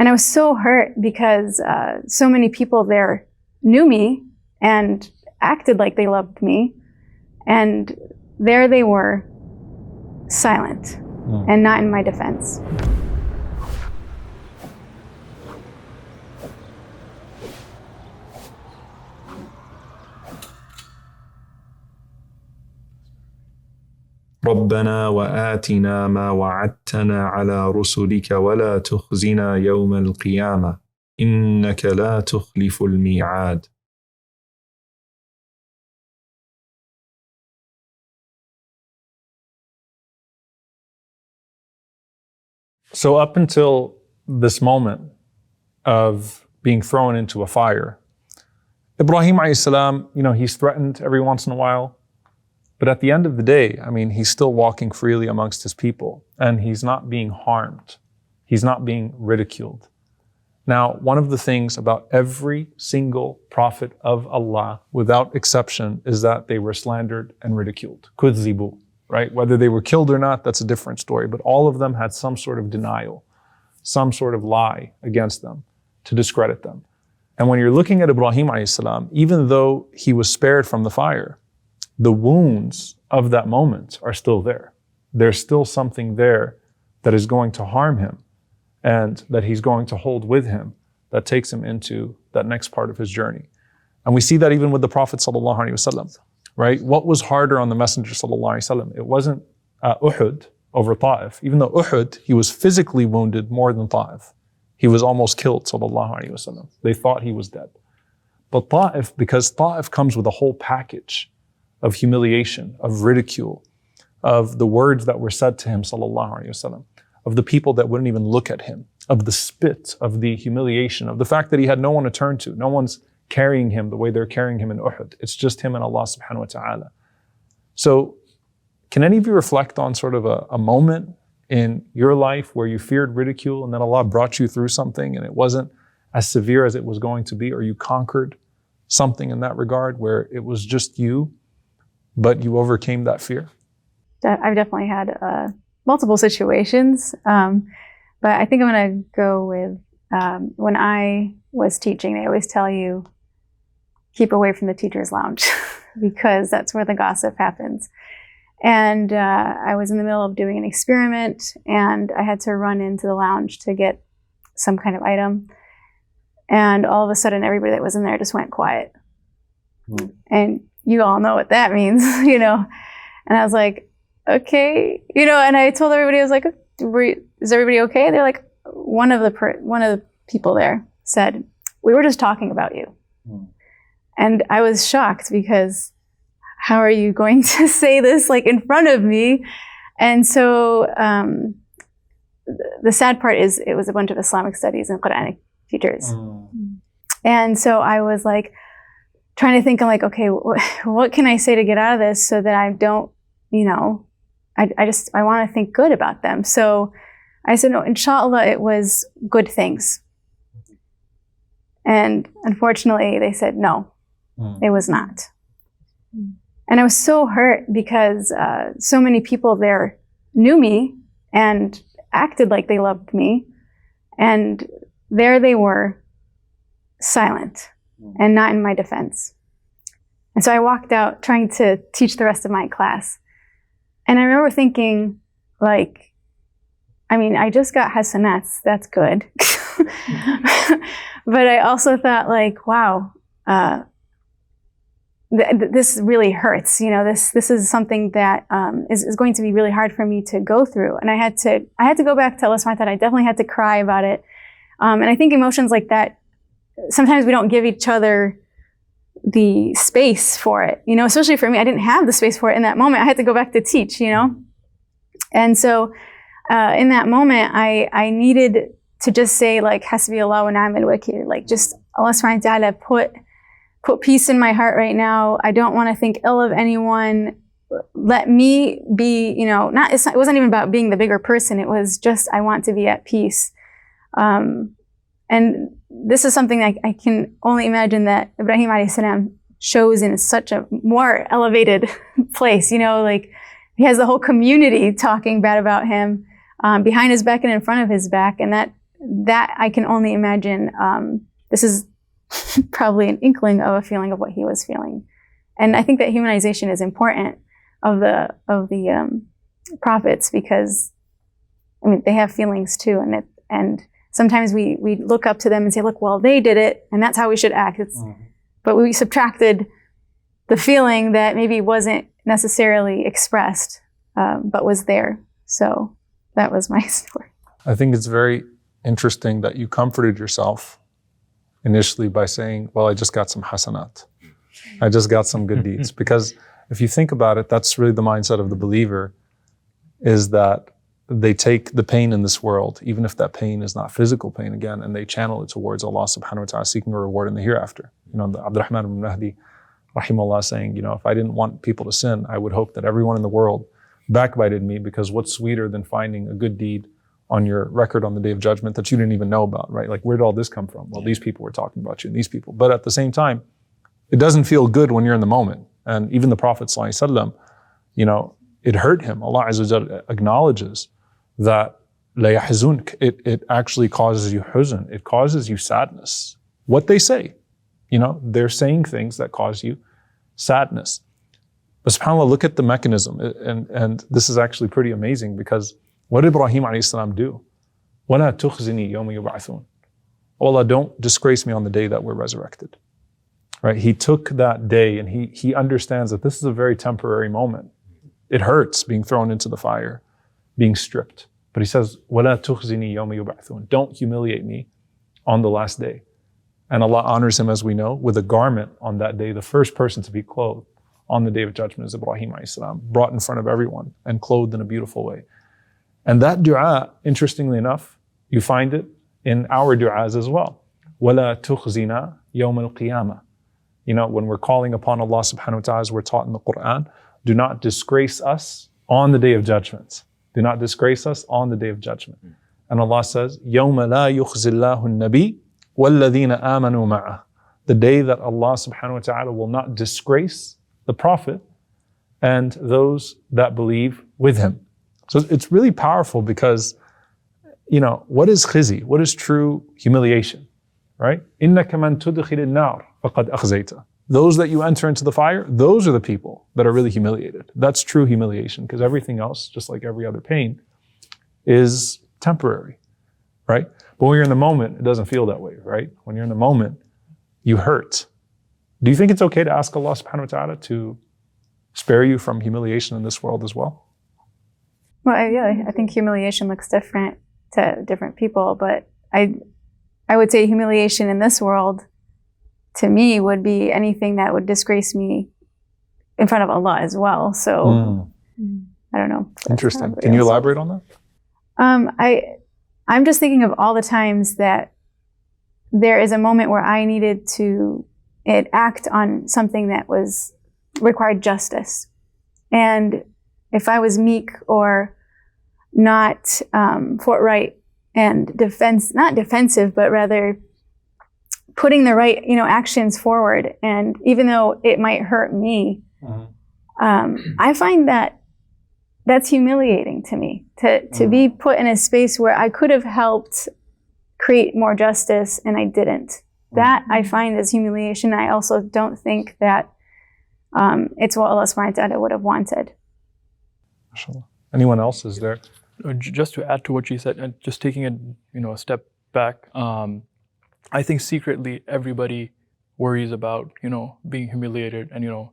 And I was so hurt because so many people there knew me and acted like they loved me. And there they were, silent and not in my defense. ربنا وآتنا ما وعدتنا على رسلك ولا تخزنا يوم القيامة إنك لا تخلف الميعاد. So up until this moment of being thrown into a fire, Ibrahim alayhi salam, he's threatened every once in a while. But at the end of the day, he's still walking freely amongst his people and he's not being harmed. He's not being ridiculed. Now, one of the things about every single prophet of Allah, without exception, is that they were slandered and ridiculed. Kudzibu, right? Whether they were killed or not, that's a different story. But all of them had some sort of denial, some sort of lie against them to discredit them. And when you're looking at Ibrahim alayhi salam, even though he was spared from the fire, the wounds of that moment are still there. There's still something there that is going to harm him and that he's going to hold with him that takes him into that next part of his journey. And we see that even with the Prophet ﷺ, right? What was harder on the Messenger ﷺ? It wasn't Uhud over Ta'if. Even though Uhud, he was physically wounded more than Ta'if. He was almost killed ﷺ. They thought he was dead. But Ta'if, because Ta'if comes with a whole package of humiliation, of ridicule, of the words that were said to him, ﷺ, of the people that wouldn't even look at him, of the spit, of the humiliation, of the fact that he had no one to turn to. No one's carrying him the way they're carrying him in Uhud. It's just him and Allah subhanahu wa ta'ala. So can any of you reflect on sort of a moment in your life where you feared ridicule and then Allah brought you through something and it wasn't as severe as it was going to be, or you conquered something in that regard where it was just you, but you overcame that fear? I've definitely had multiple situations, but I think I'm going to go with when I was teaching, they always tell you, keep away from the teacher's lounge because that's where the gossip happens. And I was in the middle of doing an experiment and I had to run into the lounge to get some kind of item. And all of a sudden, everybody that was in there just went quiet. And you all know what that means, And I was like, okay, and I told everybody, I was like, is everybody okay? They're like, one of the people there said, we were just talking about you. And I was shocked because how are you going to say this in front of me? And so the sad part is it was a bunch of Islamic studies and Quranic teachers. And so I was trying to think, I'm okay, what can I say to get out of this so that I don't, I want to think good about them. So I said, no, inshallah, it was good things. And unfortunately, they said, no, it was not. And I was so hurt because so many people there knew me and acted like they loved me. And there they were, silent and not in my defense. And so I walked out trying to teach the rest of my class. And I remember thinking, I just got hasanats, that's good. But I also thought wow, this really hurts. This is something that is going to be really hard for me to go through. And I had to go back to Allah subhanahu wa ta'ala. I definitely had to cry about it. And I think emotions like that, sometimes we don't give each other the space for it, especially for me. I didn't have the space for it in that moment. I had to go back to teach, And so in that moment, I needed to just say Hasbi Allah wa ni'mal wakeel, just Allah subhanahu wa ta'ala put peace in my heart right now. I don't want to think ill of anyone. Let me be, it wasn't even about being the bigger person. It was just, I want to be at peace. And this is something I can only imagine that Ibrahim alayhi salam shows in such a more elevated place. He has the whole community talking bad about him behind his back and in front of his back, and that that I can only imagine, this is probably an inkling of a feeling of what he was feeling. And I think that humanization is important of the prophets, because I mean, they have feelings too, and sometimes we look up to them and say, look, well, they did it, and that's how we should act. But we subtracted the feeling that maybe wasn't necessarily expressed, but was there. So that was my story. I think it's very interesting that you comforted yourself initially by saying, well, I just got some hasanat. I just got some good deeds. Because if you think about it, that's really the mindset of the believer, is that they take the pain in this world, even if that pain is not physical pain again, and they channel it towards Allah subhanahu wa ta'ala, seeking a reward in the hereafter. You know, the Abdurrahman ibn Mahdi, rahimahullah, saying, you know, if I didn't want people to sin, I would hope that everyone in the world backbited me, because what's sweeter than finding a good deed on your record on the Day of Judgment that you didn't even know about, right? Like, where did all this come from? Well, these people were talking about you and these people. But at the same time, it doesn't feel good when you're in the moment. And even the Prophet ﷺ, you know, it hurt him. Allah Azza wa Jalla acknowledges that la yahzunk, it actually causes you huzn, it causes you sadness. What they say, you know, they're saying things that cause you sadness. But subhanAllah, look at the mechanism. And this is actually pretty amazing, because what did Ibrahim alayhi salam do? وَلَا تُخْزِنِي يَوْمَ يُبْعَثُونَ. Oh Allah, don't disgrace me on the day that we're resurrected. Right? He took that day, and he understands that this is a very temporary moment. It hurts being thrown into the fire, being stripped. But he says, وَلَا تُخْزِنِي يَوْمَ يُبْعَثُونَ. Don't humiliate me on the last day. And Allah honors him, as we know, with a garment on that day. The first person to be clothed on the Day of Judgment is Ibrahim alayhi salam, brought in front of everyone and clothed in a beautiful way. And that dua, interestingly enough, you find it in our du'as as well. وَلَا تُخْزِنَا يَوْمَ الْقِيَامَةِ. You know, when we're calling upon Allah subhanahu wa ta'ala, as we're taught in the Quran, do not disgrace us on the Day of Judgment. Do not disgrace us on the Day of Judgment. And Allah says, يَوْمَ لَا يُخْزِ اللَّهُ النَّبِيِّ وَالَّذِينَ آمَنُوا مَعَهُ. The day that Allah subhanahu wa ta'ala will not disgrace the Prophet and those that believe with him. So it's really powerful, because, you know, what is khizi? What is true humiliation? Right? إِنَّكَ مَن تُدْخِلِ النَّارِ فَقَدْ أَخْزَيْتَ. Those that you enter into the fire, those are the people that are really humiliated. That's true humiliation, because everything else, just like every other pain, is temporary, right? But when you're in the moment, it doesn't feel that way, right? When you're in the moment, you hurt. Do you think it's okay to ask Allah subhanahu wa ta'ala to spare you from humiliation in this world as well? Well, I think humiliation looks different to different people, but I would say humiliation in this world, to me, would be anything that would disgrace me in front of Allah as well. So I don't know. Interesting. Can you elaborate on that? I'm just thinking of all the times that there is a moment where I needed to act on something that required justice. And if I was meek or not forthright and not defensive, but rather putting the right, actions forward, and even though it might hurt me, I find that that's humiliating to me, to be put in a space where I could have helped create more justice and I didn't. That I find is humiliation. I also don't think that it's what Allah subhanahu wa ta'ala would have wanted. MashaAllah. Anyone else is there? Just to add to what she said, and just taking it, a step back, I think secretly everybody worries about, being humiliated, and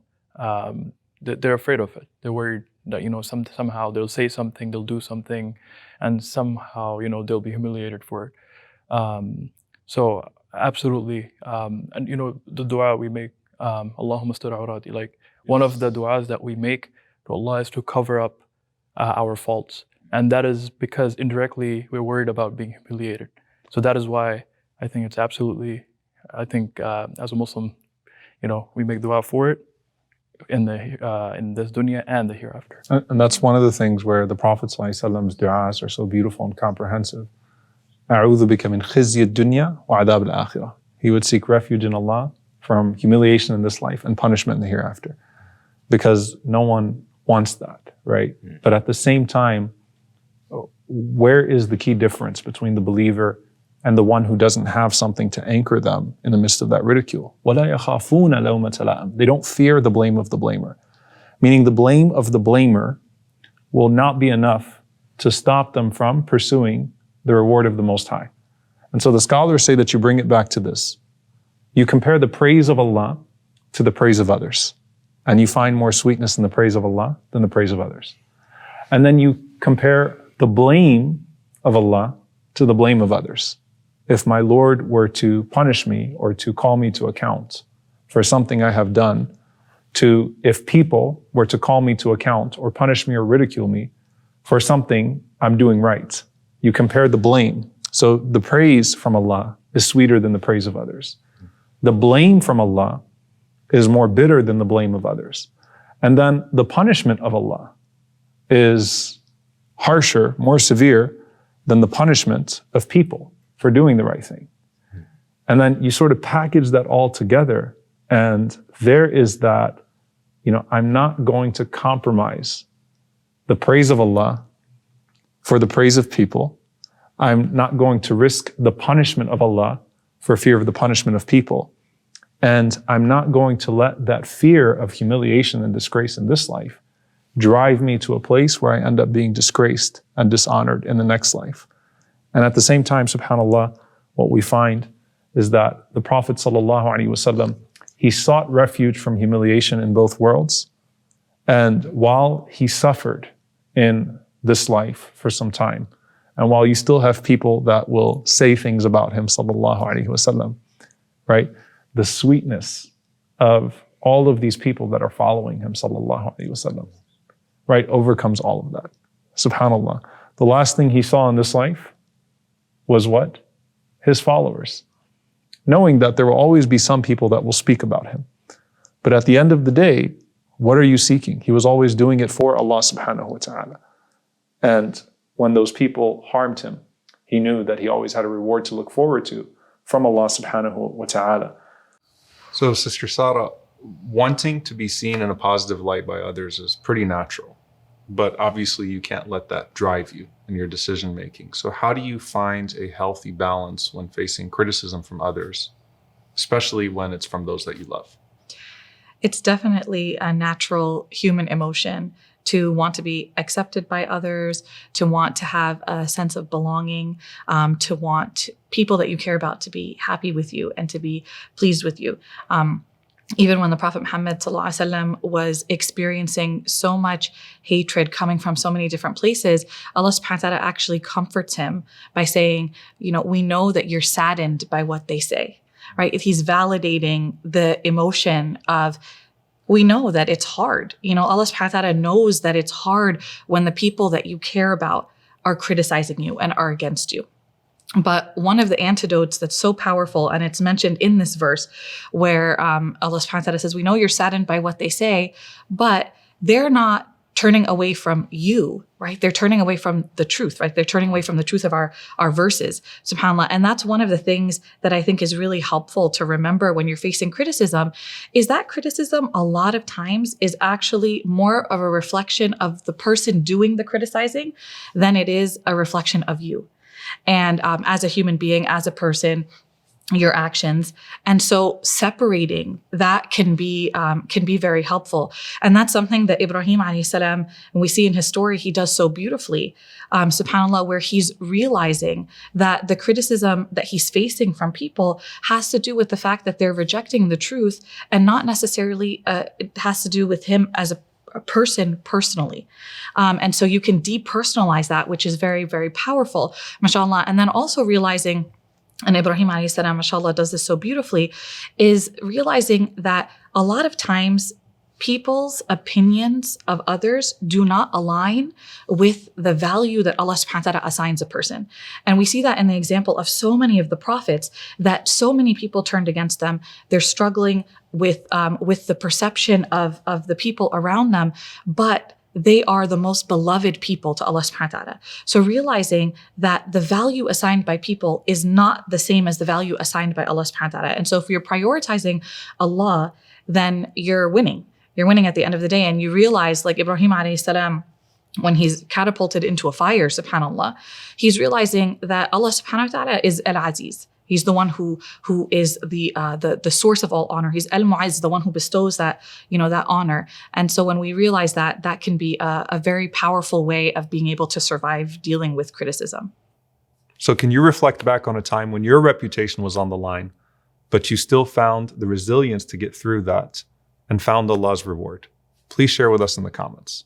they're afraid of it. They're worried that somehow they'll say something, they'll do something, and somehow they'll be humiliated for it. So absolutely, and the dua we make, Allahumma stur awrati, like one of the duas that we make to Allah is to cover up our faults. And that is because indirectly we're worried about being humiliated. So that is why I think it's absolutely, as a Muslim, we make dua for it in this dunya and the hereafter. And that's one of the things where the Prophet ﷺ's du'as are so beautiful and comprehensive. أعوذ بك من خزي الدنيا وعذاب الآخرة. He would seek refuge in Allah from humiliation in this life and punishment in the hereafter. Because no one wants that, right? But at the same time, where is the key difference between the believer and the one who doesn't have something to anchor them in the midst of that ridicule. وَلَا يَخَافُونَ لَوْمَةَ لَائِمٍ. They don't fear the blame of the blamer. Meaning the blame of the blamer will not be enough to stop them from pursuing the reward of the Most High. And so the scholars say that you bring it back to this. You compare the praise of Allah to the praise of others, and you find more sweetness in the praise of Allah than the praise of others. And then you compare the blame of Allah to the blame of others. If my Lord were to punish me or to call me to account for something I have done, to if people were to call me to account or punish me or ridicule me for something I'm doing right. You compare the blame. So the praise from Allah is sweeter than the praise of others. The blame from Allah is more bitter than the blame of others. And then the punishment of Allah is harsher, more severe than the punishment of people for doing the right thing. And then you sort of package that all together, and there is that, I'm not going to compromise the praise of Allah for the praise of people. I'm not going to risk the punishment of Allah for fear of the punishment of people. And I'm not going to let that fear of humiliation and disgrace in this life drive me to a place where I end up being disgraced and dishonored in the next life. And at the same time, subhanAllah, what we find is that the Prophet ﷺ, he sought refuge from humiliation in both worlds. And while he suffered in this life for some time, and while you still have people that will say things about him, ﷺ, right? The sweetness of all of these people that are following him, ﷺ, right, overcomes all of that. SubhanAllah. The last thing he saw in this life was what? His followers. Knowing that there will always be some people that will speak about him. But at the end of the day, what are you seeking? He was always doing it for Allah subhanahu wa ta'ala. And when those people harmed him, he knew that he always had a reward to look forward to from Allah subhanahu wa ta'ala. So, Sister Sarah, wanting to be seen in a positive light by others is pretty natural. But obviously you can't let that drive you in your decision making. So how do you find a healthy balance when facing criticism from others, especially when it's from those that you love? It's definitely a natural human emotion to want to be accepted by others, to want to have a sense of belonging, to want people that you care about to be happy with you and to be pleased with you. Even when the Prophet Muhammad ﷺ was experiencing so much hatred coming from so many different places, Allah subhanahu wa ta'ala actually comforts him by saying, we know that you're saddened by what they say, right? He's validating the emotion of, we know that it's hard. Allah subhanahu wa ta'ala knows that it's hard when the people that you care about are criticizing you and are against you. But one of the antidotes that's so powerful, and it's mentioned in this verse where Allah subhanahu wa ta'ala says, we know you're saddened by what they say, but they're not turning away from you, right? They're turning away from the truth, right? They're turning away from the truth of our verses, subhanAllah. And that's one of the things that I think is really helpful to remember when you're facing criticism, is that criticism a lot of times is actually more of a reflection of the person doing the criticizing than it is a reflection of you. And as a human being, as a person, your actions. And so separating that can be very helpful. And that's something that Ibrahim alayhi salam, and we see in his story, he does so beautifully, subhanAllah, where he's realizing that the criticism that he's facing from people has to do with the fact that they're rejecting the truth, and not necessarily it has to do with him as a person personally. And so you can depersonalize that, which is very, very powerful, mashallah. And then also realizing, and Ibrahim alayhi salam, mashallah, does this so beautifully, is realizing that a lot of times people's opinions of others do not align with the value that Allah subhanahu wa ta'ala assigns a person. And we see that in the example of so many of the prophets, that so many people turned against them. They're struggling with the perception of the people around them, but they are the most beloved people to Allah subhanahu wa ta'ala. So realizing that the value assigned by people is not the same as the value assigned by Allah subhanahu wa ta'ala. And so if you're prioritizing Allah, then you're winning. You're winning at the end of the day. And you realize, like Ibrahim alayhi salam, when he's catapulted into a fire, subhanAllah, he's realizing that Allah subhanahu wa ta'ala is Al-Aziz. He's the one who is the source of all honor. He's Al-Mu'izz, the one who bestows that, that honor. And so when we realize that, that can be a very powerful way of being able to survive dealing with criticism. So can you reflect back on a time when your reputation was on the line, but you still found the resilience to get through that and found Allah's reward? Please share with us in the comments.